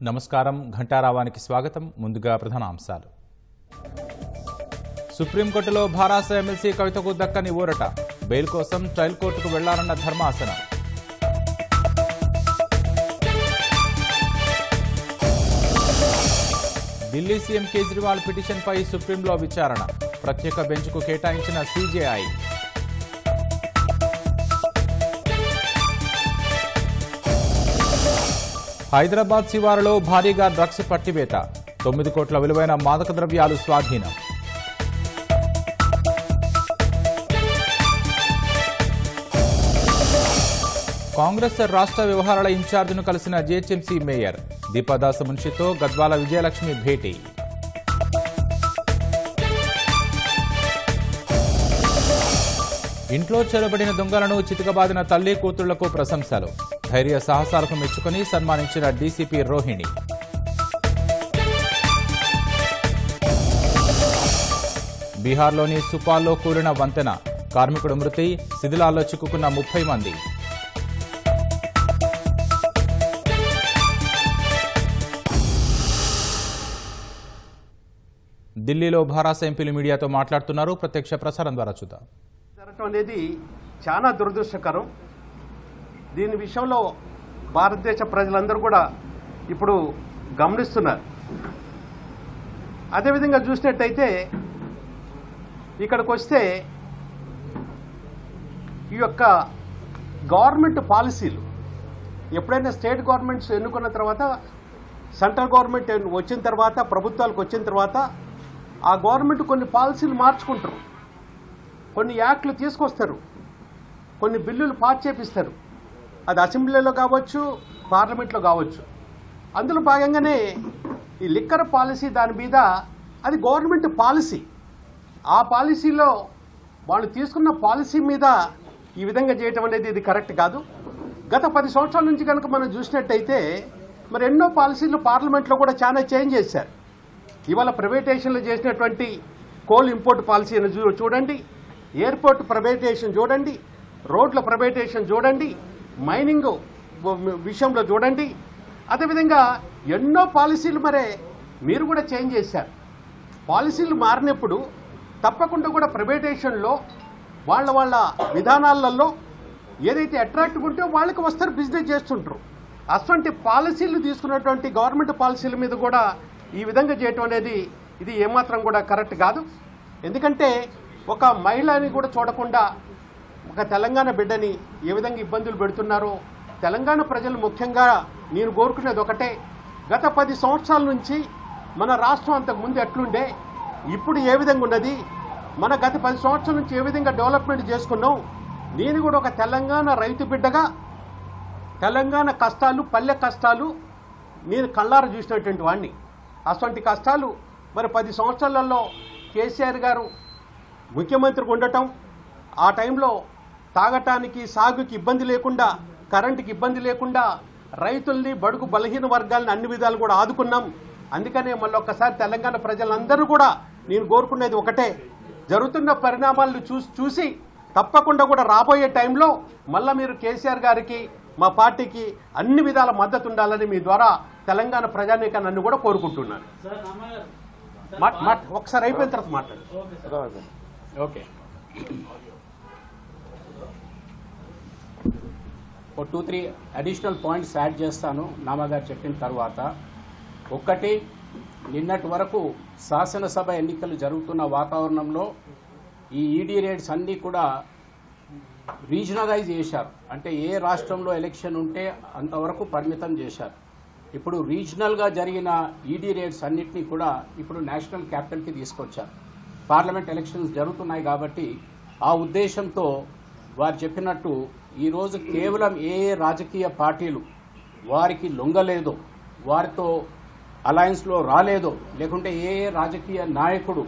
నమస్కారం ఘంటారావానికి స్వాగతం. ముందుగా ప్రధాన అంశాలు. సుప్రీంకోర్టులో భారాస ఎమ్మెల్సీ కవితకు దక్కని ఊరట. బెయిల్ కోసం ట్రయల్ కోర్టుకు వెళ్లారన్న ధర్మాసనం. ఢిల్లీ సీఎం కేజ్రీవాల్ పిటిషన్పై సుప్రీంలో విచారణ. ప్రత్యేక బెంచ్కు కేటాయించిన సీజేఐ. హైదరాబాద్ శివారులో భారీగా డ్రగ్స్ పట్టివేత. 9 కోట్ల విలువైన మాదక ద్రవ్యాలు స్వాధీనం. కాంగ్రెస్ రాష్ట్ర వ్యవహారాల ఇన్ఛార్జిను కలిసిన జీహెచ్ఎంసీ మేయర్. దీపాదాస మున్షితో గద్వాల విజయలక్ష్మి భేటీ. ఇంట్లో చెరబడిన దొంగలను చితకబాదిన తల్లి కూతుళ్లకు ప్రశంసలు. ధైర్య సాహసాలకు మెచ్చుకుని సన్మానించిన డీసీపీ రోహిణి. బీహార్లోని సుపాల్లో కూలిన వంతెన. కార్మికుడు మృతి. శిథిలాల్లో చిక్కుకున్న 30 మంది. ఢిల్లీలో భారాస ఎంపీలు మీడియాతో మాట్లాడుతున్నారు. ప్రత్యక్ష ప్రసారం ద్వారా చూద్దాం. అనేది చాలా దురదృష్టకరం. దీని విషయంలో భారతదేశ ప్రజలందరూ కూడా ఇప్పుడు గమనిస్తున్నారు. అదేవిధంగా చూసినట్టయితే ఇక్కడికి వస్తే ఈ యొక్క గవర్నమెంట్ పాలసీలు ఎప్పుడైనా స్టేట్ గవర్నమెంట్స్ ఎన్నుకున్న తర్వాత సెంట్రల్ గవర్నమెంట్ వచ్చిన తర్వాత ప్రభుత్వాలకు వచ్చిన తర్వాత ఆ గవర్నమెంట్ కొన్ని పాలసీలు మార్చుకుంటారు, కొన్ని యాక్ట్లు తీసుకొస్తారు, కొన్ని బిల్లులు పాస్ చేపిస్తారు. అది అసెంబ్లీలో కావచ్చు, పార్లమెంట్లో కావచ్చు. అందులో భాగంగానే ఈ లిక్కర్ పాలసీ దాని మీద అది గవర్నమెంట్ పాలసీ. ఆ పాలసీలో వాళ్ళు తీసుకున్న పాలసీ మీద ఈ విధంగా చేయటం అనేది ఇది కరెక్ట్ కాదు. గత 10 సంవత్సరాల నుంచి కనుక మనం చూసినట్టయితే మరి ఎన్నో పాలసీలు పార్లమెంట్లో కూడా చాలా చేంజ్ చేశారు. ఇవాళ ప్రైవేటైజేషన్లో చేసినటువంటి కోల్ ఇంపోర్ట్ పాలసీ చూడండి, ఎయిర్పోర్ట్ ప్రైవేటైజేషన్ చూడండి, రోడ్ల ప్రైవేటైజేషన్ చూడండి, మైనింగ్ విషయంలో చూడండి. అదేవిధంగా ఎన్నో పాలసీలు మరే మీరు కూడా చేంజ్ చేశారు. పాలసీలు మారినప్పుడు తప్పకుండా కూడా ప్రైవేటైజేషన్లో వాళ్ళ విధానాలలో ఏదైతే అట్రాక్టివ్ ఉంటే వాళ్ళకి వస్తారు, బిజినెస్ చేస్తుంటారు. అటువంటి పాలసీలు తీసుకున్నటువంటి గవర్నమెంట్ పాలసీల మీద కూడా ఈ విధంగా చేయటం అనేది ఇది ఏమాత్రం కూడా కరెక్ట్ కాదు. ఎందుకంటే ఒక మహిళని కూడా చూడకుండా ఒక తెలంగాణ బిడ్డని ఏ విధంగా ఇబ్బందులు పెడుతున్నారో తెలంగాణ ప్రజలు ముఖ్యంగా నేను కోరుకునేది ఒకటే. గత 10 సంవత్సరాల నుంచి మన రాష్ట్రం అంతకుముందు ఎట్లుండే, ఇప్పుడు ఏ విధంగా ఉన్నది, మన గత 10 సంవత్సరాల నుంచి ఏ విధంగా డెవలప్మెంట్ చేసుకున్నాం. నేను కూడా ఒక తెలంగాణ రైతు బిడ్డగా తెలంగాణ కష్టాలు, పల్లె కష్టాలు నేను కళ్ళారా చూసినటువంటి వాడిని. అటువంటి కష్టాలు మరి 10 సంవత్సరాలలో కేసీఆర్ గారు ముఖ్యమంత్రిగా ఉండటం, ఆ టైంలో తాగటానికి సాగుకి ఇబ్బంది లేకుండా, కరెంటుకి ఇబ్బంది లేకుండా రైతుల్ని, బడుగు బలహీన వర్గాలను అన్ని విధాలు కూడా ఆదుకున్నాం. అందుకనే మళ్ళీ ఒక్కసారి తెలంగాణ ప్రజలందరూ కూడా నేను కోరుకునేది ఒకటే, జరుగుతున్న పరిణామాలను చూసి తప్పకుండా కూడా రాబోయే టైంలో మళ్ళా మీరు కేసీఆర్ గారికి, మా పార్టీకి అన్ని విధాల మద్దతు ఉండాలని మీ ద్వారా తెలంగాణ ప్రజానీకాన్ని నన్ను కూడా కోరుకుంటున్నాను. ఒకసారి అయిపోయిన తర్వాత మాట్లాడు. ఓకే, 2-3 అడిషనల్ పాయింట్స్ యాడ్ చేస్తాను నామగారు చెప్పిన తర్వాత. ఒకటి, నిన్నటి వరకు శాసనసభ ఎన్నికలు జరుగుతున్న వాతావరణంలో ఈ ఈడీ రేట్స్ అన్నీ కూడా రీజనలైజ్ చేశారు. అంటే ఏ రాష్ట్రంలో ఎలక్షన్ ఉంటే అంతవరకు పరిమితం చేశారు. ఇప్పుడు రీజనల్గా జరిగిన ఈడీ రేట్స్ అన్నింటినీ కూడా ఇప్పుడు నేషనల్ క్యాపిటల్కి తీసుకొచ్చారు. పార్లమెంట్ ఎలక్షన్స్ జరుగుతున్నాయి కాబట్టి ఆ ఉద్దేశంతో వారు చెప్పినట్టు ఈరోజు కేవలం ఏ రాజకీయ పార్టీలు వారికి లొంగలేదో, వారితో అలయన్స్లో రాలేదో, లేకుంటే ఏ రాజకీయ నాయకుడు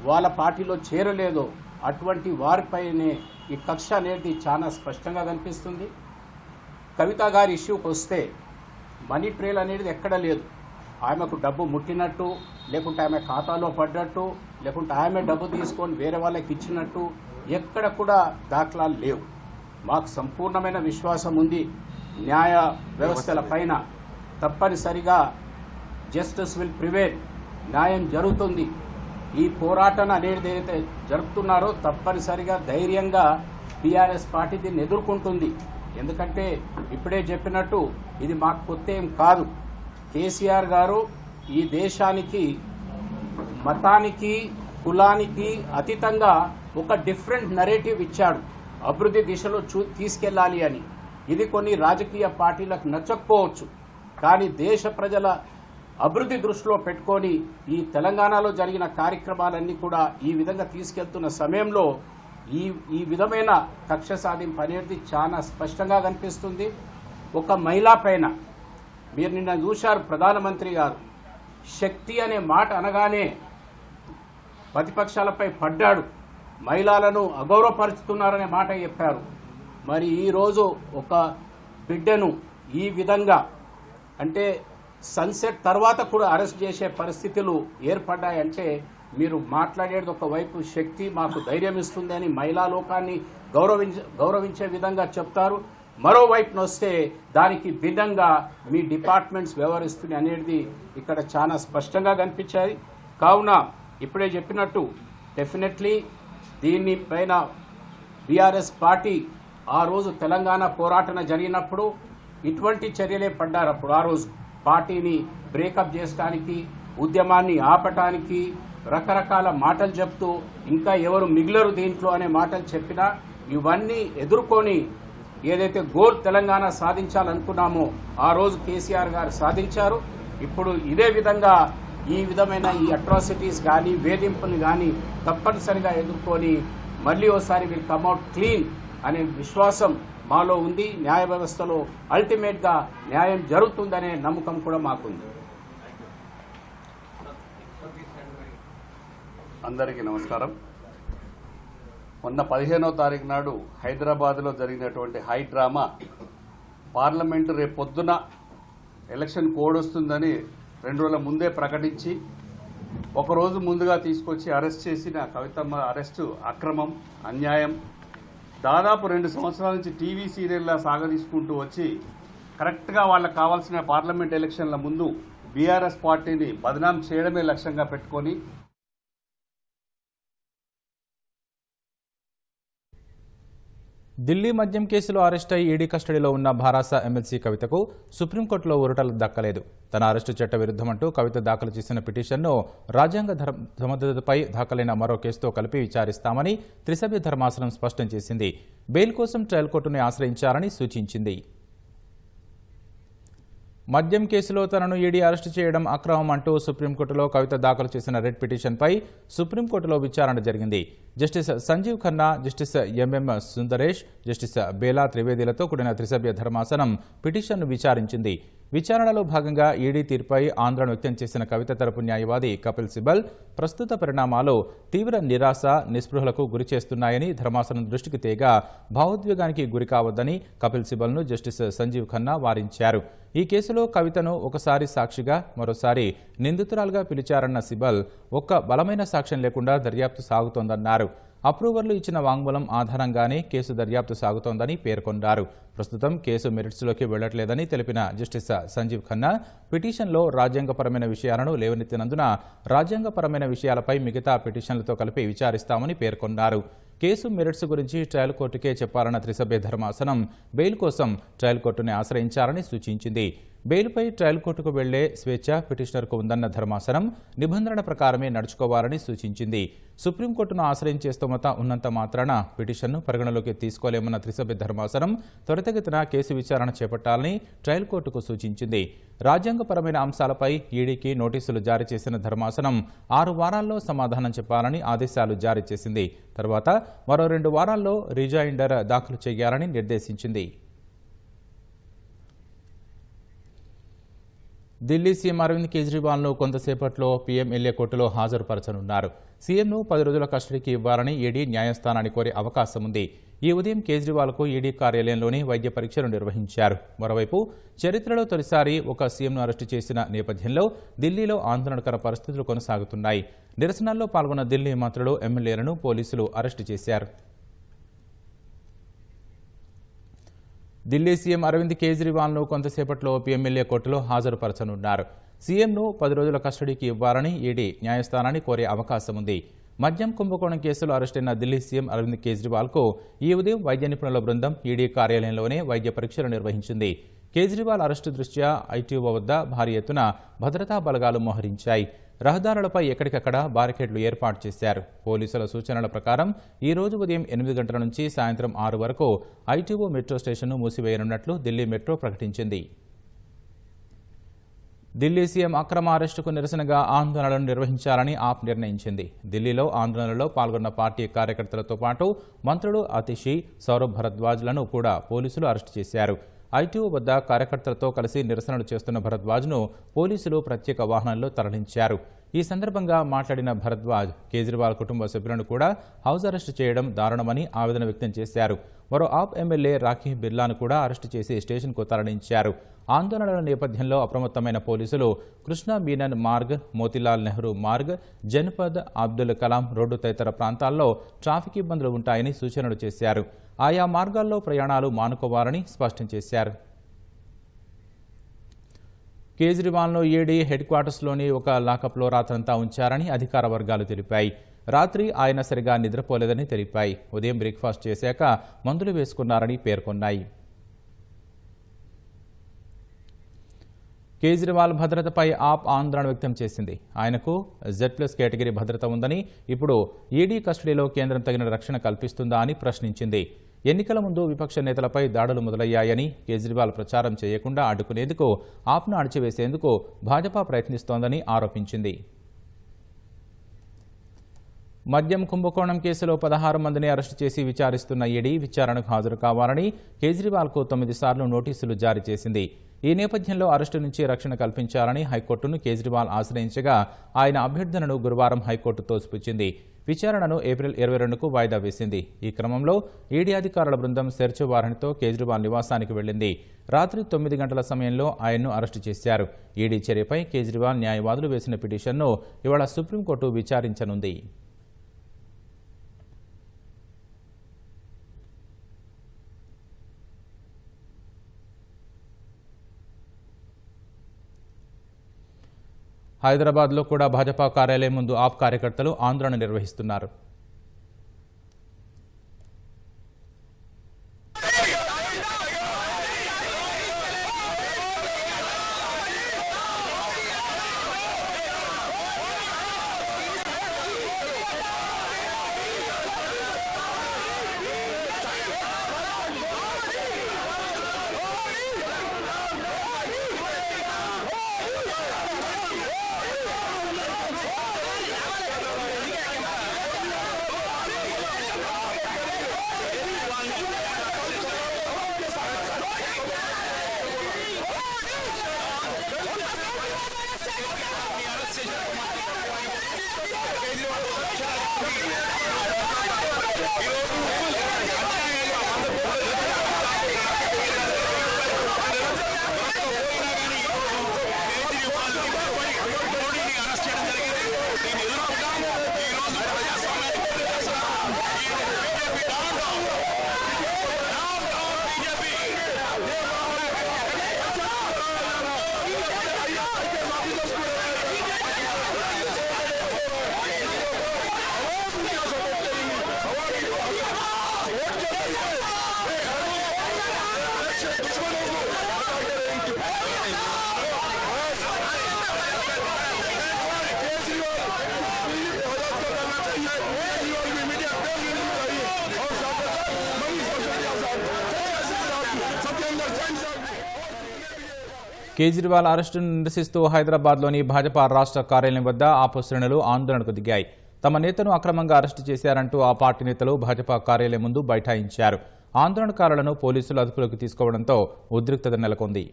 వాళ్ళ పార్టీలో చేరలేదో అటువంటి వారిపైనే ఈ కక్ష అనేది చాలా స్పష్టంగా కనిపిస్తుంది. కవిత గారి ఇష్యూకి వస్తే మనీ ట్రేల్ అనేది ఎక్కడ లేదు. ఆమెకు డబ్బు ముట్టినట్టు, లేకుంటే ఆమె ఖాతాలో పడ్డట్టు, లేకుంటే ఆమె డబ్బు తీసుకొని వేరే వాళ్ళకి ఇచ్చినట్టు ఎక్కడ కూడా దాఖలాలు లేవు. మాకు సంపూర్ణమైన విశ్వాసం ఉంది న్యాయ వ్యవస్థల పైన. తప్పనిసరిగా జస్టిస్ విల్ ప్రివేల్, న్యాయం జరుగుతుంది. ఈ పోరాటం అనేది ఏదైతే జరుపుతున్నారో తప్పనిసరిగా ధైర్యంగా టీఆర్ఎస్ పార్టీ దీన్ని ఎదుర్కొంటుంది. ఎందుకంటే ఇప్పుడే చెప్పినట్టు ఇది మాకు కొత్త ఏం కాదు. కేసీఆర్ గారు ఈ దేశానికి మతానికి కులానికి అతీతంగా ఒక డిఫరెంట్ నరేటివ్ ఇచ్చాడు, అభివృద్ధి దిశలో తీసుకెళ్లాలి అని. ఇది కొన్ని రాజకీయ పార్టీలకు నచ్చకపోవచ్చు, కానీ దేశ ప్రజల అభివృద్ధి దృష్టిలో పెట్టుకొని ఈ తెలంగాణలో జరిగిన కార్యక్రమాలన్నీ కూడా ఈ విధంగా తీసుకెళ్తున్న సమయంలో ఈ విధమైన కక్ష సాధింపు అనేది చాలా స్పష్టంగా కనిపిస్తుంది. ఒక మహిళా పైన మీరు నిన్న చూశారు, ప్రధానమంత్రి గారు శక్తి అనే మాట అనగానే ప్రతిపక్షాలపై పడ్డాడు, మహిళలను అగౌరవపరుచుతున్నారనే మాట చెప్పారు. మరి ఈరోజు ఒక బిడ్డను ఈ విధంగా అంటే సన్సెట్ తర్వాత కూడా అరెస్ట్ చేసే పరిస్థితులు ఏర్పడ్డాయంటే మీరు మాట్లాడేది ఒకవైపు శక్తి మాకు ధైర్యం ఇస్తుంది అని మహిళా లోకాన్ని గౌరవించే విధంగా చెప్తారు, మరోవైపున వస్తే దానికి భిన్నంగా మీ డిపార్ట్మెంట్స్ వ్యవహరిస్తుంది అనేది ఇక్కడ చాలా స్పష్టంగా కనిపించాయి. కావున ఇప్పుడే చెప్పినట్టు డెఫినెట్లీ దీని పైన బీఆర్ఎస్ పార్టీ ఆ రోజు తెలంగాణ పోరాటన జరిగినప్పుడు ఇటువంటి చర్యలే పడ్డారు. అప్పుడు ఆ రోజు పార్టీని బ్రేకప్ చేయడానికి, ఉద్యమాన్ని ఆపటానికి రకరకాల మాటలు చెప్తూ ఇంకా ఎవరు మిగిలరు దీంట్లో అనే మాటలు చెప్పినా ఇవన్నీ ఎదుర్కొని ఏదైతే గోల్ తెలంగాణ సాధించాలనుకున్నామో ఆ రోజు కేసీఆర్ గారు సాధించారు. ఇప్పుడు ఇదే విధంగా ఈ విధమైన ఈ అట్రాసిటీస్ కానీ వేధింపులు కానీ తప్పనిసరిగా ఎదుర్కొని మళ్ళీ ఒకసారి వీళ్ళు కమ్అట్ క్లీన్ అనే విశ్వాసం మాలో ఉంది. న్యాయ వ్యవస్థలో అల్టిమేట్గా న్యాయం జరుగుతుందనే నమ్మకం కూడా మాకుంది. అందరికీ నమస్కారం. మొన్న 15వ తారీఖు నాడు హైదరాబాద్లో జరిగినటువంటి హై డ్రామా పార్లమెంటు రేపు పొద్దున ఎలక్షన్ కోడ్ వస్తుందని 2 రోజుల ముందే ప్రకటించి ఒకరోజు ముందుగా తీసుకొచ్చి అరెస్ట్ చేసిన కవితమ్మ అరెస్టు అక్రమం, అన్యాయం. దాదాపు 2 సంవత్సరాల నుంచి టీవీ సీరియల్లా సాగదీసుకుంటూ వచ్చి కరెక్ట్గా వాళ్ళకు కావాల్సిన పార్లమెంట్ ఎలక్షన్ల ముందు బీఆర్ఎస్ పార్టీని బదనాం చేయడమే లక్ష్యంగా పెట్టుకొని ఢిల్లీ మద్యం కేసులో అరెస్ట్ అయి ఈడీ కస్టడీలో ఉన్న భారాస ఎమ్మెల్సీ కవితకు సుప్రీంకోర్టులో ఊరటలు దక్కలేదు. తన అరెస్టు చట్ట విరుద్ధమంటూ కవిత దాఖలు చేసిన పిటిషన్ను రాజ్యాంగ సమర్థతపై దాఖలైన మరో కేసుతో కలిపి విచారిస్తామని త్రిసభ్య ధర్మాసనం స్పష్టం చేసింది. బెయిల్ కోసం ట్రయల్ కోర్టును ఆశ్రయించాలని సూచించింది. మద్యం కేసులో తనను ఈడీ అరెస్టు చేయడం అక్రమం అంటూ సుప్రీంకోర్టులో కవిత దాఖలు చేసిన రెడ్ పిటిషన్పై సుప్రీంకోర్టులో విచారణ జరిగింది. Justice Sanjiv Khanna, justice MM Sundaresh, justice Bela త్రివేదిలతో కూడిన త్రిసభ్య ధర్మాసనం పిటిషన్ను విచారించింది. విచారణలో భాగంగా ఈడీ తీర్పై ఆందోళన వ్యక్తం చేసిన కవిత తరపు న్యాయవాది కపిల్ సిబల్ ప్రస్తుత పరిణామాలు తీవ్ర నిరాశ, నిస్పృహలకు గురి చేస్తున్నాయని ధర్మాసనం దృష్టికి తేగా భావోద్వేగానికి గురి కావద్దని కపిల్ సిబల్ను జస్టిస్ సంజీవ్ ఖన్నా వారించారు. ఈ కేసులో కవితను ఒకసారి సాక్షిగా, మరోసారి నిందితురాలుగా పిలిచారన్న సిబల్ ఒక్క బలమైన సాక్ష్యం లేకుండా దర్యాప్తు సాగుతోందన్నారు. అప్రూవర్లు ఇచ్చిన వాంగ్మూలం ఆధారంగానే కేసు దర్యాప్తు సాగుతోందని పేర్కొన్నారు. ప్రస్తుతం కేసు మెరిట్స్లోకి వెళ్లట్లేదని తెలిపిన జస్టిస్ సంజీవ్ ఖన్నా పిటిషన్లో రాజ్యాంగపరమైన విషయాలను లేవనెత్తినందున రాజ్యాంగపరమైన విషయాలపై మిగతా పిటిషన్లతో కలిపి విచారిస్తామని పేర్కొన్నారు. కేసు మెరిట్స్ గురించి ట్రయల్ కోర్టుకే చెప్పాలన్న త్రిసభ్య ధర్మాసనం బెయిల్ కోసం ట్రయల్ కోర్టుని ఆశ్రయించాలని సూచించింది. బెయిల్పై ట్రయల్ కోర్టుకు వెళ్లే స్వేచ్ఛ పిటిషనర్కు ఉందన్న ధర్మాసనం నిబంధనల ప్రకారమే నడుచుకోవాలని సూచించింది. సుప్రీంకోర్టును ఆశ్రయించే స్తోమత ఉన్నంత మాత్రాన పిటిషన్ను పరిగణలోకి తీసుకోలేమన్న త్రిసభ్య ధర్మాసనం త్వరితగతిన కేసు విచారణ చేపట్టాలని ట్రయల్ కోర్టుకు సూచించింది. రాజ్యాంగపరమైన అంశాలపై ఈడీకి నోటీసులు జారీ చేసిన ధర్మాసనం 6 వారాల్లో సమాధానం చెప్పాలని ఆదేశాలు జారీ చేసింది. తర్వాత మరో 2 వారాల్లో రిజైండర్ దాఖలు చేయాలని నిర్దేశించింది. ఢిల్లీ సీఎం అరవింద్ కేజ్రీవాల్ను కొంతసేపట్లో పీఎంఎల్ఏ కోర్టులో హాజరుపరచనున్నారు. సీఎంను 10 రోజుల కస్టడీకి ఇవ్వాలని ఈడీ న్యాయస్థానాన్ని కోరే అవకాశం ఉంది. ఈ ఉదయం కేజ్రీవాల్కు ఈడీ కార్యాలయంలోని వైద్య పరీక్షలు నిర్వహించారు. మరోవైపు చరిత్రలో తొలిసారి ఒక సీఎంను అరెస్టు చేసిన నేపథ్యంలో ఢిల్లీలో ఆందోళనకర పరిస్థితులు కొనసాగుతున్నాయి. నిరసనల్లో పాల్గొన్న ఢిల్లీ మంత్రులు, ఎమ్మెల్యేలను పోలీసులు అరెస్టు చేశారు. ఢిల్లీ సీఎం అరవింద్ కేజ్రీవాల్ను కొంతసేపట్లో పీఎంఎల్ఏ కోర్టులో హాజరుపరచనున్నారు. సీఎంను 10 రోజుల కస్టడీకి ఇవ్వాలని ఈడీ న్యాయస్థానాన్ని కోరే అవకాశం ఉంది. మద్యం కుంభకోణం కేసులో అరెస్టైన ఢిల్లీ సీఎం అరవింద్ కేజ్రీవాల్కు ఈ ఉదయం వైద్య నిపుణుల బృందం ఈడీ కార్యాలయంలోనే వైద్య పరీక్షలు నిర్వహించింది. కేజ్రీవాల్ అరెస్టు దృష్ట్యా ఐటీఓ వద్ద భారీ ఎత్తున భద్రతా బలగాలు మోహరించాయి. రహదారులపై ఎక్కడికక్కడ బారికేడ్లు ఏర్పాటు చేశారు. పోలీసుల సూచనల ప్రకారం ఈ రోజు ఉదయం 8 గంటల నుంచి సాయంత్రం 6 వరకు ఐటీఓ మెట్రో స్టేషన్ను మూసివేయనున్నట్లు ఢిల్లీ మెట్రో ప్రకటించింది. ఢిల్లీ సీఎం అక్రమ అరెస్టుకు నిరసనగా ఆందోళనలు నిర్వహించాలని ఆప్ నిర్ణయించింది. ఢిల్లీలో ఆందోళనలో పాల్గొన్న పార్టీ కార్యకర్తలతో పాటు మంత్రులు అతిషి, సౌరభ్ భరద్వాజ్లను కూడా పోలీసులు అరెస్టు చేశారు. ఐటీఓ వద్ద కార్యకర్తలతో కలిసి నిరసనలు చేస్తున్న భరద్వాజ్ను పోలీసులు ప్రత్యేక వాహనాల్లో తరలించారు. ఈ సందర్భంగా మాట్లాడిన భరద్వాజ్ కేజ్రీవాల్ కుటుంబ సభ్యులను కూడా హౌస్ అరెస్టు చేయడం దారుణమని ఆవేదన వ్యక్తం చేశారు. మరో ఆప్ ఎమ్మెల్యే రాఖీ బిర్లాను కూడా అరెస్టు చేసి స్టేషన్కు తరలించారు. ఆందోళనల నేపథ్యంలో అప్రమత్తమైన పోలీసులు కృష్ణా మీనన్ మార్గ్, మోతీలాల్ నెహ్రూ మార్గ్, జన్పద్, అబ్దుల్ కలాం రోడ్డు తదితర ప్రాంతాల్లో ట్రాఫిక్ ఇబ్బందులు ఉంటాయని సూచనలు చేశారు. ఆయా మార్గాల్లో ప్రయాణాలు మానుకోవాలని స్పష్టం చేశారు. కేజ్రీవాల్ను ఈడీ హెడ్ క్వార్టర్స్లోని ఒక లాకప్లో రాత్రంతా ఉంచారని అధికార వర్గాలు తెలిపాయి. రాత్రి ఆయన సరిగా నిద్రపోలేదని తెలిపాయి. ఉదయం బ్రేక్ఫాస్ట్ చేశాక మందులు వేసుకున్నారని పేర్కొన్నాయి. కేజ్రీవాల్ భద్రతపై ఆప్ ఆందోళన వ్యక్తం చేసింది. ఆయనకు Z+ కేటగిరీ భద్రత ఉందని, ఇప్పుడు ఈడీ కస్టడీలో కేంద్రం తగిన రక్షణ కల్పిస్తుందా అని ప్రశ్నించింది. ఎన్నికల ముందు విపక్ష నేతలపై దాడులు మొదలయ్యాయని, కేజ్రీవాల్ ప్రచారం చేయకుండా అడ్డుకునేందుకు ఆప్ను అణచివేసేందుకు భాజపా ప్రయత్నిస్తోందని ఆరోపించింది. మద్యం కుంభకోణం కేసులో 16 మందిని అరెస్టు చేసి విచారిస్తున్న ఈడీ విచారణకు హాజరు కావాలని కేజ్రీవాల్కు 9 సార్లు నోటీసులు జారీ చేసింది. ఈ నేపథ్యంలో అరెస్టు నుంచి రక్షణ కల్పించాలని హైకోర్టును కేజ్రీవాల్ ఆశ్రయించగా ఆయన అభ్యర్థనను గురువారం హైకోర్టు తోసిపుచ్చింది. విచారణను ఏప్రిల్ 22కు వాయిదా వేసింది. ఈ క్రమంలో ఈడీ అధికారుల బృందం సెర్చ్ వారెంట్తో కేజ్రీవాల్ నివాసానికి వెళ్లింది. రాత్రి 9 గంటల సమయంలో ఆయన్ను అరెస్టు చేశారు. ఈడీ చర్యపై కేజ్రీవాల్ న్యాయవాదులు వేసిన పిటిషన్ను ఇవాళ సుప్రీంకోర్టు విచారించనుంది. హైదరాబాద్లో కూడా భాజపా కార్యాలయం ముందు ఆప్ కార్యకర్తలు ఆందోళన నిర్వహిస్తున్నారు. కేజ్రీవాల్ అరెస్టును నిరసిస్తూ హైదరాబాద్లోని భాజపా రాష్ట్ర కార్యాలయం వద్ద ఆప్ శ్రేణులు ఆందోళనకు దిగాయి. తమ నేతను అక్రమంగా అరెస్టు చేశారంటూ ఆ పార్టీ నేతలు భాజపా కార్యాలయం ముందు బైఠాయించారు. ఆందోళనకారులను పోలీసులు అదుపులోకి తీసుకోవడంతో ఉద్రిక్తత నెలకొంది.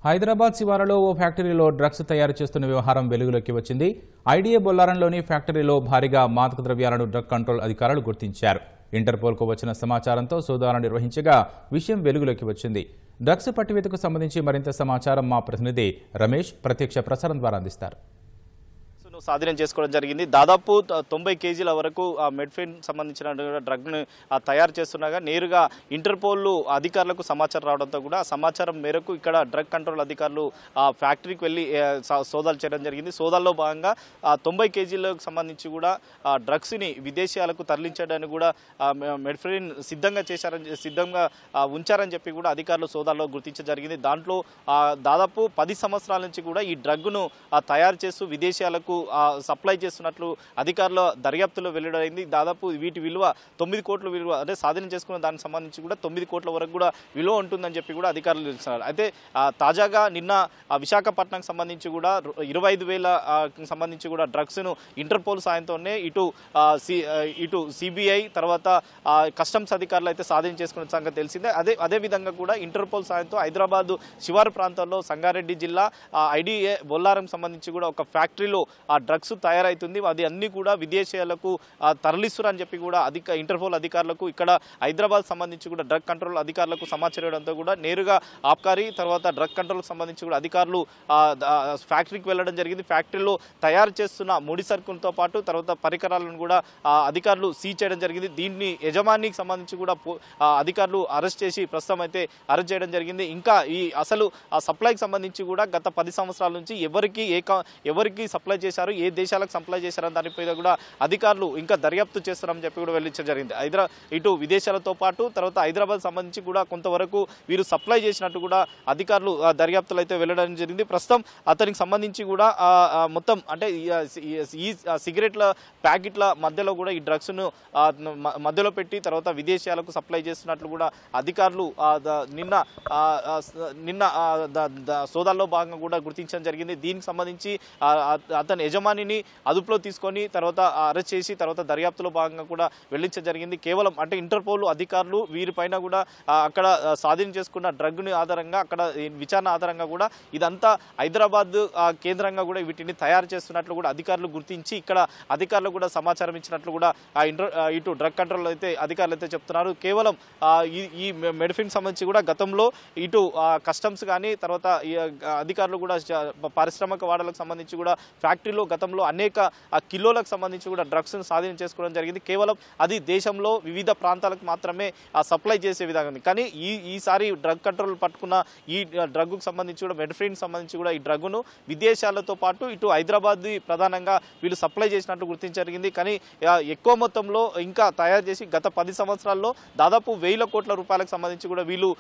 హైదరాబాద్ శివారులో ఓ ఫ్యాక్టరీలో డ్రగ్స్ తయారు చేస్తున్న వ్యవహారం వెలుగులోకి వచ్చింది. ఐడిఏ బొల్లారంలోని ఫ్యాక్టరీలో భారీగా మాదక ద్రవ్యాలను డ్రగ్ కంట్రోల్ అధికారులు గుర్తించారు. ఇంటర్పోల్కు వచ్చిన సమాచారంతో సోదాలు నిర్వహించగా విషయం వెలుగులోకి వచ్చింది. డ్రగ్స్ పట్టివేతకు సంబంధించి మరింత సమాచారం మా ప్రతినిధి రమేష్ ప్రత్యక్ష ప్రసారం ద్వారా అందిస్తారు. ను స్వాధీనం చేసుకోవడం జరిగింది. దాదాపు 90 కేజీల వరకు మెడ్ఫిన్ సంబంధించిన డ్రగ్ను తయారు చేస్తుండగా నేరుగా ఇంటర్పోల్ అధికారులకు సమాచారం రావడంతో కూడా సమాచారం మేరకు ఇక్కడ డ్రగ్ కంట్రోల్ అధికారులు ఫ్యాక్టరీకి వెళ్ళి సోదాలు చేయడం జరిగింది. సోదాల్లో భాగంగా 90 కేజీలకు సంబంధించి కూడా డ్రగ్స్ని విదేశాలకు తరలించడానికి కూడా మెడ్ఫిన్ సిద్ధంగా ఉంచారని చెప్పి కూడా అధికారులు సోదాల్లో గుర్తించడం జరిగింది. దాంట్లో దాదాపు 10 సంవత్సరాల నుంచి కూడా ఈ డ్రగ్ను తయారు చేస్తూ విదేశాలకు సప్లై చేస్తున్నట్లు అధికారుల దర్యాప్తులో వెల్లడైంది. దాదాపు వీటి విలువ 9 కోట్ల విలువ, అంటే స్వాధీనం చేసుకున్న దానికి సంబంధించి కూడా 9 కోట్ల వరకు కూడా విలువ ఉంటుందని చెప్పి కూడా అధికారులు తెలుస్తున్నారు. అయితే తాజాగా నిన్న విశాఖపట్నంకి సంబంధించి కూడా 25,000 సంబంధించి కూడా డ్రగ్స్ను ఇంటర్పోల్ సాయంతోనే ఇటు సిబిఐ తర్వాత కస్టమ్స్ అధికారులు అయితే స్వాధీనం చేసుకున్న సంగతి తెలిసిందే. అదే విధంగా కూడా ఇంటర్పోల్ సాయంతో హైదరాబాద్ శివారు ప్రాంతాల్లో సంగారెడ్డి జిల్లా ఐడిఏ బొల్లారం సంబంధించి కూడా ఒక ఫ్యాక్టరీలో ఆ డ్రగ్స్ తయారైతుంది. అది అన్ని కూడా విదేశాలకు తరలిస్తున్నారు అని చెప్పి కూడా ఇంటర్పోల్ అధికారులకు ఇక్కడ హైదరాబాద్ సంబంధించి కూడా డ్రగ్ కంట్రోల్ అధికారులకు సమాచారం ఇవ్వడంతో కూడా నేరుగా ఆబ్కారీ తర్వాత డ్రగ్ కంట్రోల్కి సంబంధించి కూడా అధికారులు ఫ్యాక్టరీకి వెళ్ళడం జరిగింది. ఫ్యాక్టరీలో తయారు చేస్తున్న ముడి సరుకులతో పాటు తర్వాత పరికరాలను కూడా అధికారులు సీజ్ చేయడం జరిగింది. దీన్ని యజమానికి సంబంధించి కూడా అధికారులు అరెస్ట్ చేసి ప్రస్తుతం అయితే అరెస్ట్ చేయడం జరిగింది. ఇంకా ఈ అసలు సప్లైకి సంబంధించి కూడా గత 10 సంవత్సరాల నుంచి ఎవరికి సప్లై చేశారు, ఏ దేశాలకు సప్లై చేశారని దాని మీద కూడా అధికారులు ఇంకా దర్యాప్తు చేస్తారని చెప్పి కూడా వెల్లడించడం జరిగింది. ఇటు విదేశాలతో పాటు తర్వాత హైదరాబాద్ సంబంధించి కూడా కొంతవరకు వీరు సప్లై చేసినట్టు కూడా అధికారులు దర్యాప్తులు అయితే వెళ్ళడం జరిగింది. ప్రస్తుతం అతనికి సంబంధించి కూడా మొత్తం అంటే ఈ సిగరెట్ల ప్యాకెట్ల మధ్యలో కూడా ఈ డ్రగ్స్ను మధ్యలో పెట్టి తర్వాత విదేశాలకు సప్లై చేస్తున్నట్లు కూడా అధికారులు నిన్న సోదాల్లో భాగంగా కూడా గుర్తించడం జరిగింది. దీనికి సంబంధించి అతని యజమానిని అదుపులో తీసుకొని తర్వాత అరెస్ట్ చేసి తర్వాత దర్యాప్తులో భాగంగా కూడా వెళ్లించడం జరిగింది. కేవలం అంటే ఇంటర్పోల్ అధికారులు వీరిపైన కూడా అక్కడ స్వాధీనం చేసుకున్న డ్రగ్ని ఆధారంగా అక్కడ విచారణ ఆధారంగా కూడా ఇదంతా హైదరాబాద్ కేంద్రంగా కూడా వీటిని తయారు చేస్తున్నట్లు కూడా అధికారులు గుర్తించి ఇక్కడ అధికారులు కూడా సమాచారం ఇచ్చినట్లు కూడా ఇటు డ్రగ్ కంట్రోల్ అయితే అధికారులు అయితే చెప్తున్నారు. కేవలం ఈ మెడిఫిన్ సంబంధించి కూడా గతంలో ఇటు కస్టమ్స్ కానీ తర్వాత అధికారులు కూడా పారిశ్రామిక వాడలకు సంబంధించి కూడా ఫ్యాక్టరీలో గతంలో అనేక కిలోలకు సంబంధించి కూడా డ్రగ్స్ను స్వాధీనం చేసుకోవడం జరిగింది. కేవలం అది దేశంలో వివిధ ప్రాంతాలకు మాత్రమే సప్లై చేసే విధంగా ఉంది. కానీ ఈసారి డ్రగ్ కంట్రోల్ పట్టుకున్న ఈ డ్రగ్కు సంబంధించి కూడా మెడిఫిన్ సంబంధించి కూడా ఈ డ్రగ్ను విదేశాలతో పాటు ఇటు హైదరాబాద్ ప్రధానంగా వీళ్ళు సప్లై చేసినట్టు గుర్తించడం జరిగింది. కానీ ఎక్కువ మొత్తంలో ఇంకా తయారు చేసి గత 10 సంవత్సరాల్లో దాదాపు 1,000 కోట్ల రూపాయలకు సంబంధించి కూడా వీళ్ళు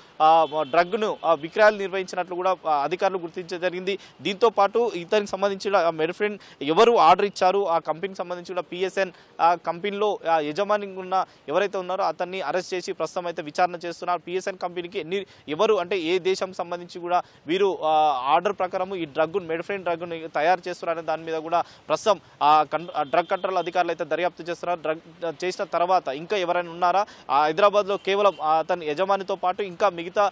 డ్రగ్ను విక్రయాలు నిర్వహించినట్లు కూడా అధికారులు గుర్తించడం జరిగింది. దీంతో పాటు ఇతనికి సంబంధించిన మెడిఫిన్ ఎవరు ఆర్డర్ ఇచ్చారు ఆ కంపెనీకి సంబంధించి కూడా PSN కంపెనీలో యజమాని ఉన్న ఎవరైతే ఉన్నారో అతన్ని అరెస్ట్ చేసి ప్రస్తుతం అయితే విచారణ చేస్తున్నారు. PSN కంపెనీకి ఎవరు అంటే ఏ దేశం సంబంధించి కూడా వీరు ఆర్డర్ ప్రకారం ఈ మెడిఫిన్ డ్రగ్ను తయారు చేస్తున్నారనే దాని మీద కూడా ప్రస్తుతం డ్రగ్ కంట్రోల్ అధికారులు అయితే దర్యాప్తు చేస్తున్నారు. డ్రగ్ చేసిన తర్వాత ఇంకా ఎవరైనా ఉన్నారా హైదరాబాద్లో కేవలం అతని యజమానితో పాటు ఇంకా మిగతా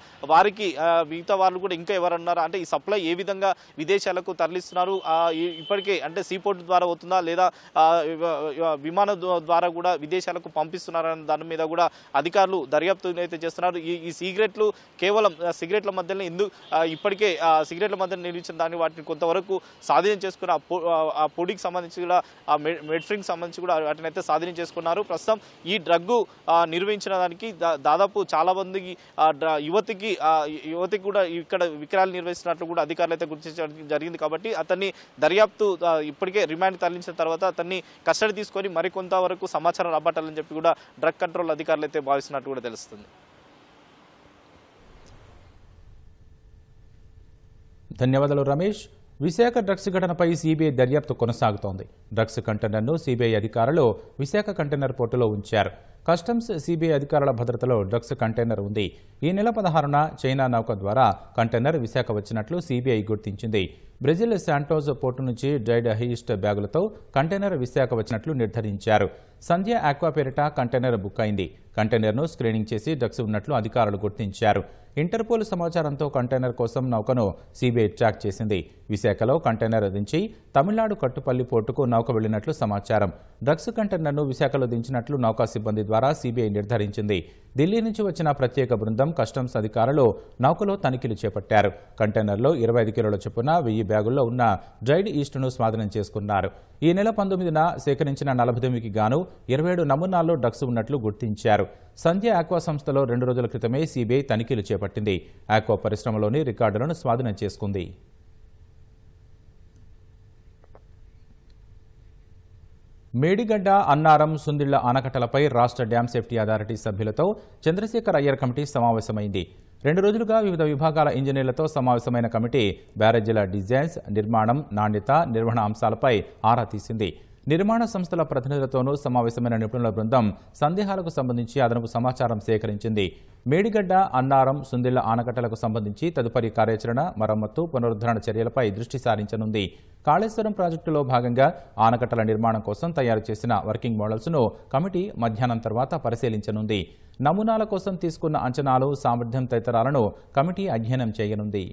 వాళ్ళు కూడా ఇంకా ఎవరన్నారా అంటే ఈ సప్లై ఏ విధంగా విదేశాలకు తరలిస్తున్నారు, ఇప్పటికే అంటే సీపోర్ట్ ద్వారా అవుతుందా లేదా విమానం ద్వారా కూడా విదేశాలకు పంపిస్తున్నారనే దాని మీద కూడా అధికారులు దర్యాప్తు అయితే చేస్తున్నారు. ఈ సిగరెట్లు కేవలం సిగరెట్ల మధ్యలో ఇప్పటికే సిగరెట్ల మధ్య నిలిచిన దాన్ని వాటిని కొంతవరకు స్వాధీనం చేసుకున్న ఆ పొడికి సంబంధించి కూడా ఆ మెడ్ఫిన్కి సంబంధించి కూడా వాటిని అయితే స్వాధీనం చేసుకున్నారు. ప్రస్తుతం ఈ డ్రగ్ నిర్వహించిన దానికి దాదాపు చాలా మందికి యువతికి కూడా ఇక్కడ విక్రయాలు నిర్వహిస్తున్నట్లు కూడా అధికారులు అయితే గుర్తించడం జరిగింది. కాబట్టి అతన్ని దర్యాప్తు ఇప్పటికే రిమాండ్ తరలించిన తర్వాత అతన్ని కస్టడీ తీసుకొని మరికొంతవరకు సమాచారం రాబట్టాలని చెప్పి కూడా డ్రగ్ కంట్రోల్ అధికారులు అయితే భావిస్తున్నట్టు కూడా తెలుస్తుంది. ధన్యవాదాలు రమేష్. విశాఖ డ్రగ్స్ ఘటనపై సిబిఐ దర్యాప్తు కొనసాగుతోంది. డ్రగ్స్ కంటైనర్ను సిబిఐ అధికారులు విశాఖ కంటైనర్ పోర్టులో ఉంచారు. కస్టమ్స్ సిబిఐ అధికారుల భద్రతలో డ్రగ్స్ కంటైనర్ ఉంది. ఈ నెల 16న చైనా నౌక ద్వారా కంటైనర్ విశాఖ వచ్చినట్లు సిబిఐ గుర్తించింది. బ్రెజిల్ శాంటోస్ పోర్టు నుంచి డ్రైడ్ హీస్ట్ బ్యాగులతో కంటైనర్ విశాఖ వచ్చినట్లు నిర్ధారించారు. సంధ్య ఆక్వా పేరిట కంటైనర్ బుక్ అయింది. కంటైనర్ను స్క్రీనింగ్ చేసి డ్రగ్స్ ఉన్నట్లు అధికారులు గుర్తించారు. ఇంటర్పోల్ సమాచారంతో కంటైనర్ కోసం నౌకను సీబీఐ ట్రాక్ చేసింది. విశాఖలో కంటైనర్ దించి తమిళనాడు కట్టుపల్లి పోర్టుకు నౌక వెళ్లినట్లు సమాచారం. డ్రగ్స్ కంటైనర్ను విశాఖలో దించినట్లు నౌకా సిబ్బంది ద్వారా సీబీఐ నిర్ధారించింది. ఢిల్లీ నుంచి వచ్చిన ప్రత్యేక బృందం కస్టమ్స్ అధికారులు నౌకలో తనిఖీలు చేపట్టారు. కంటైనర్లో 25 కిలోల చొప్పున 1000 బ్యాగుల్లో ఉన్న డ్రైడ్ ఈస్ట్ను స్వాధీనం చేసుకున్నారు. ఈ నెల 19న సేకరించిన 49కి గాను 27 నమూనాల్లో డ్రగ్స్ ఉన్నట్లు గుర్తించారు. సంధ్య ఆక్వా సంస్థలో 2 రోజుల క్రితమే సీబీఐ తనిఖీలు చేపట్టింది. ఆక్వా పరిశ్రమలోని రికార్డులను స్వాధీనం చేసుకుంది. మేడిగడ్డ, అన్నారం, సుందిళ్ల ఆనకట్టలపై రాష్ట్ర డ్యాం సేఫ్టీ అథారిటీ సభ్యులతో చంద్రశేఖర్ అయ్యర్ కమిటీ సమావేశమైంది. 2 రోజులుగా వివిధ విభాగాల ఇంజనీర్లతో సమావేశమైన కమిటీ బ్యారేజీల డిజైన్స్, నిర్మాణం, నాణ్యత, నిర్వహణ అంశాలపై ఆరా తీసింది. నిర్మాణ సంస్థల ప్రతినిధులతోనూ సమావేశమైన నిపుణుల బృందం సందేహాలకు సంబంధించి అదనపు సమాచారం సేకరించింది. మేడిగడ్డ, అన్నారం, సుందిళ్ల ఆనకట్టలకు సంబంధించి తదుపరి కార్యాచరణ, మరమ్మతు, పునరుద్ధరణ చర్యలపై దృష్టి సారించనుంది. కాళేశ్వరం ప్రాజెక్టులో భాగంగా ఆనకట్టల నిర్మాణం కోసం తయారు చేసిన వర్కింగ్ మోడల్స్ను కమిటీ మధ్యాహ్నం తర్వాత పరిశీలించనుంది. నమూనాల కోసం తీసుకున్న అంచనాలు, సామర్థ్యం తదితరాలను కమిటీ అధ్యయనం చేయనుంది.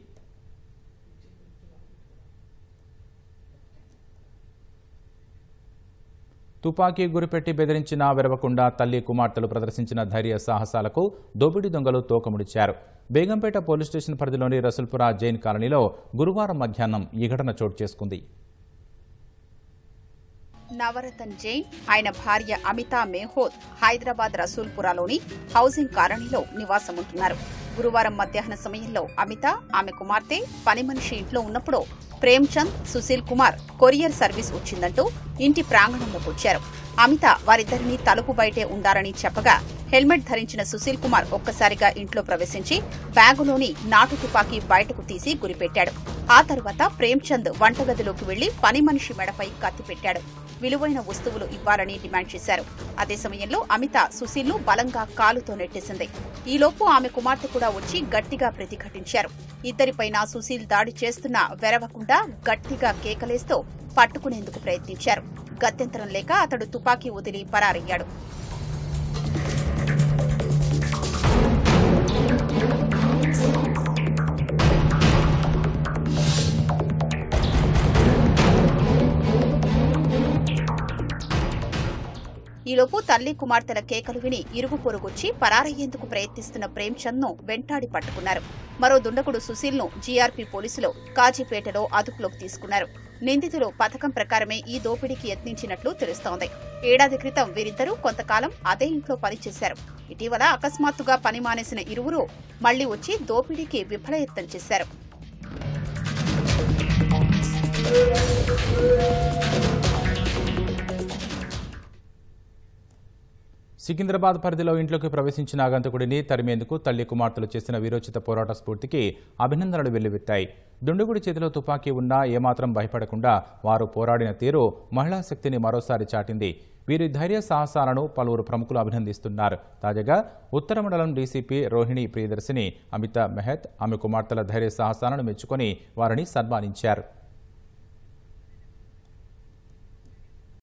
తుపాకీ గురిపెట్టి బెదిరించినా వెరవకుండా తల్లి, కుమార్తెలు ప్రదర్శించిన ధైర్య సాహసాలకు దోపిడీ దొంగలు తోకముడిచారు. బేగంపేట పోలీస్ స్టేషన్ పరిధిలోని రసూల్పుర జైన్ కాలనీలో గురువారం మధ్యాహ్నం ఈ ఘటన చోటు చేసుకుంది. నవరతన్ జైన్, ఆయన భార్య అమితా మెహోద్ హైదరాబాద్ రసూల్పురాలోని హౌసింగ్ కాలనీలో నివాసముంటున్నారు. గురువారం మధ్యాహ్న సమయంలో అమిత, ఆమె కుమార్తె పని మనిషి ఇంట్లో ఉన్నప్పుడు ప్రేమ్చంద్, సుశీల్ కుమార్ కొరియర్ సర్వీస్ వచ్చిందంటూ ఇంటి ప్రాంగణంలోకి వచ్చారు. అమిత వారిద్దరినీ తలుపు బయటే ఉండాలని చెప్పగా హెల్మెట్ ధరించిన సుశీల్ కుమార్ ఒక్కసారిగా ఇంట్లో ప్రవేశించి బ్యాగులోని నాటు తుపాకీ బయటకు తీసి గురిపెట్టాడు. ఆ తర్వాత ప్రేమ్చంద్ వంటగదిలోకి వెళ్లి పని మనిషి మెడపై కత్తి పెట్టాడు. విలువైన వస్తువులు ఇవ్వాలని డిమాండ్ చేశారు. అదే సమయంలో అమిత సుశీల్ను బలంగా కాలుతో నెట్టేసింది. ఈలోపు ఆమె కుమార్తె కూడా వచ్చి గట్టిగా ప్రతిఘటించారు. ఇద్దరిపైన సుశీల్ దాడి చేస్తున్నా వెరవకుండా గట్టిగా కేకలేస్తూ పట్టుకునేందుకు ప్రయత్నించారు. గత్యంతరం లేక అతడు తుపాకీ వదిలి పరారయ్యాడు. ఈలోపు తల్లి, కుమార్తెల కేకలు విని ఇరుగు పొరుగుచ్చి పరారయ్యేందుకు ప్రయత్నిస్తున్న ప్రేమ్చంద్ ను వెంటాడి పట్టుకున్నారు. మరో దుండగుడు సుశీల్ ను జీఆర్పీ పోలీసులు కాజీపేటలో అదుపులోకి తీసుకున్నారు. నిందితులు పథకం ప్రకారమే ఈ దోపిడీకి యత్నించినట్లు తెలుస్తోంది. ఏడాది క్రితం వీరిద్దరూ కొంతకాలం అదే ఇంట్లో పనిచేశారు. ఇటీవల అకస్మాత్తుగా పని మానేసిన ఇరువురు మళ్లీ వచ్చి దోపిడీకి విఫలయత్నం చేశారు. సికింద్రాబాద్ పరిధిలో ఇంట్లోకి ప్రవేశించిన ఆగంతకుడిని తరిమేందుకు తల్లి, కుమార్తెలు చేసిన వీరోచిత పోరాట స్ఫూర్తికి అభినందనలు వెల్లువెత్తాయి. దుండగుడి చేతిలో తుపాకీ ఉన్నా ఏమాత్రం భయపడకుండా వారు పోరాడిన తీరు మహిళా శక్తిని మరోసారి చాటింది. వీరి ధైర్య సాహసాలను పలువురు ప్రముఖులు అభినందిస్తున్నారు. తాజాగా ఉత్తర మండలం డీసీపీ రోహిణి ప్రియదర్శిని అమితా మెహత్, ఆమె కుమార్తెల ధైర్య సాహసాలను మెచ్చుకొని వారిని సన్మానించారు.